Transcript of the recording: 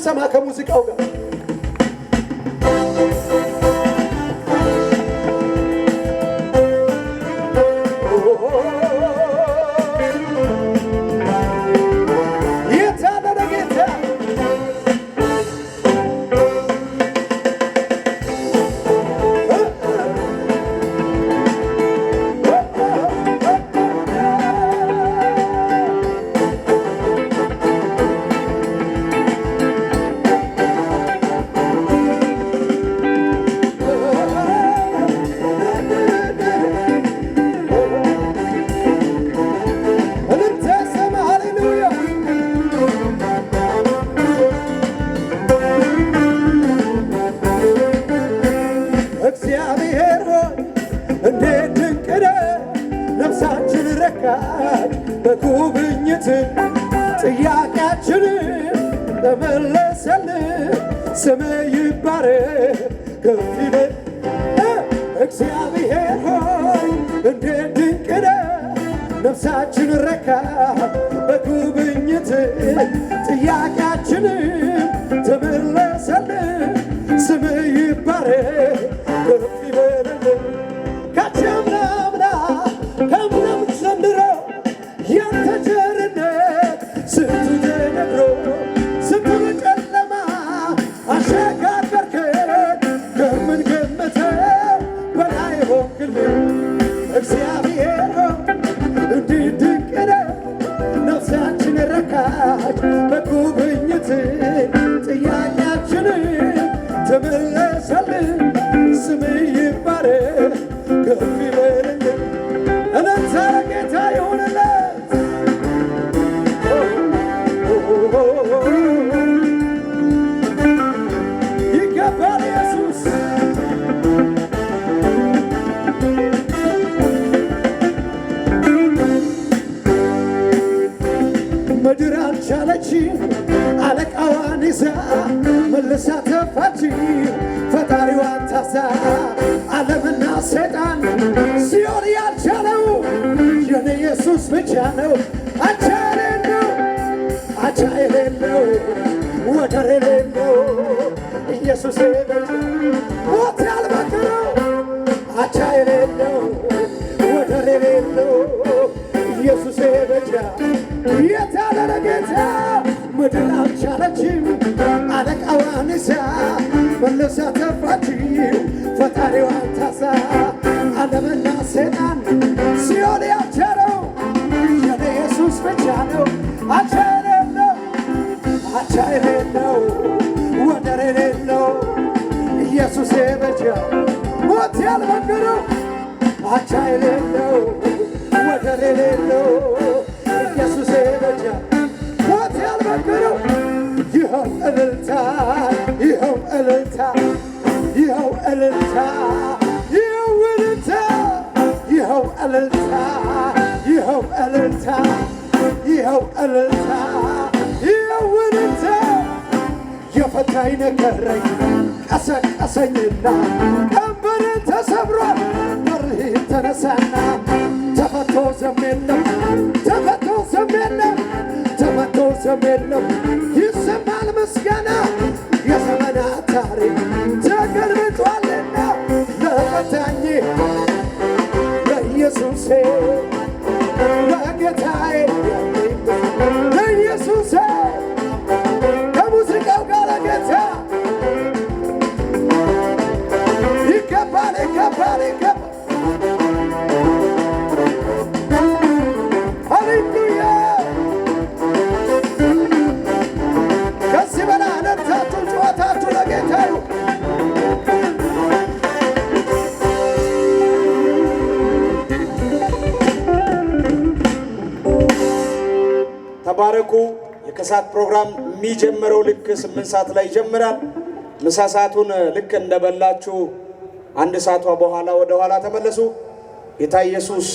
ይሰማ ከሙዚቃው ጋር በጉብኝት ጥያቄያችን ተመለሰልን ስምህ ይባረክ ከፍ ይበል እግዚአብሔር ሆይ እንዴት ድንቅ ነህ ነፍሳችን ረካች በጉብኝት ጥያቄያችን ተመለሰልን ስምህ ይባረክ ከፍ ይበልልን ካቻምናምና ከምናም ዘንድሮ ያንተ ቸርነት ስንቱ ተነግሮ ስንቱን ጨለማ አሸጋገርከን ከምንገምተው በላይ ሆንክልን እግዚአብሔር እንዲህ ድንቅ ነህ ነፍሳችን ረካች በጉብኝት ጥያቄያችን ተመለሰልን ስምህ ይባረክ ከፍ ይበልልን እልልታ ጌታ ይሁንለት ይገባል ኢየሱስ ምድር አልቻለች አለቃዋን ይዛ መልሳ ተፋች ፈጣሪዋን ታዛ ዓለምና ሰይጣን ሲኦል ያልቻለው የኔ ኢየሱስ ብቻ ነው አቻ የሌለው ወደር የሌለው ኢየሱስ ሞት ያልበገረው አቻ የሌለው ወደር የሌለው ኢየሱስ ብቻ የታለለ ጌታ ምድር አልቻለችም አለቃዋን ይዛ መልሳ ተፋችው ፈጣሪዋን ታዛ ዓለምና ሰይጣን ሲኦል ያልቻለው የኔ ኢየሱስ ብቻ ነው አቻ የሌለው ወደር የሌለው ኢየሱስ ብቻ ሞት ያልበገረው አቻ የሌለው ወደር የሌለው ኢየሱስ ብቻ ሞት ያልበገረው ይኸው እልልታ ይኸው እልልታ ይኸው እልልታ ይኸው እልልታ ይኸው እልልታ ይኸው እልልታ ይኸው እልልታ ይኸው እልልታ የፈታኝ ነገረኝ ቀሰቀሰኝና ቀንበሬን ተሰብሯል በርህ ተነሳና ተፈቶ ዘም የለም ተፈቶ ዘም የለም ተፈቶ ዘም የለም ይሰማል ምስጋና የዘመናት ታሪክ ተገልብጧልና ለፈታኝ ለኢየሱሴ ለጌታዬ ለኢየሱሴ ከሙዚቃው ጋር ጌታ ይገባል ይገባል ይገባል ሃሌሉያ ከዚህ በላይ አለታችሁ ጨዋታችሁ ለጌታ ይሁን ተባረኩ የከሳት ፕሮግራም የሚጀምረው ልክ 8 ሰዓት ላይ ይጀምራል ምሳ ሰዓቱን ልክ እንደበላችሁ 1 ሰዓት በኋላ ወደ ኋላ ተመለሱ ጌታ ኢየሱስ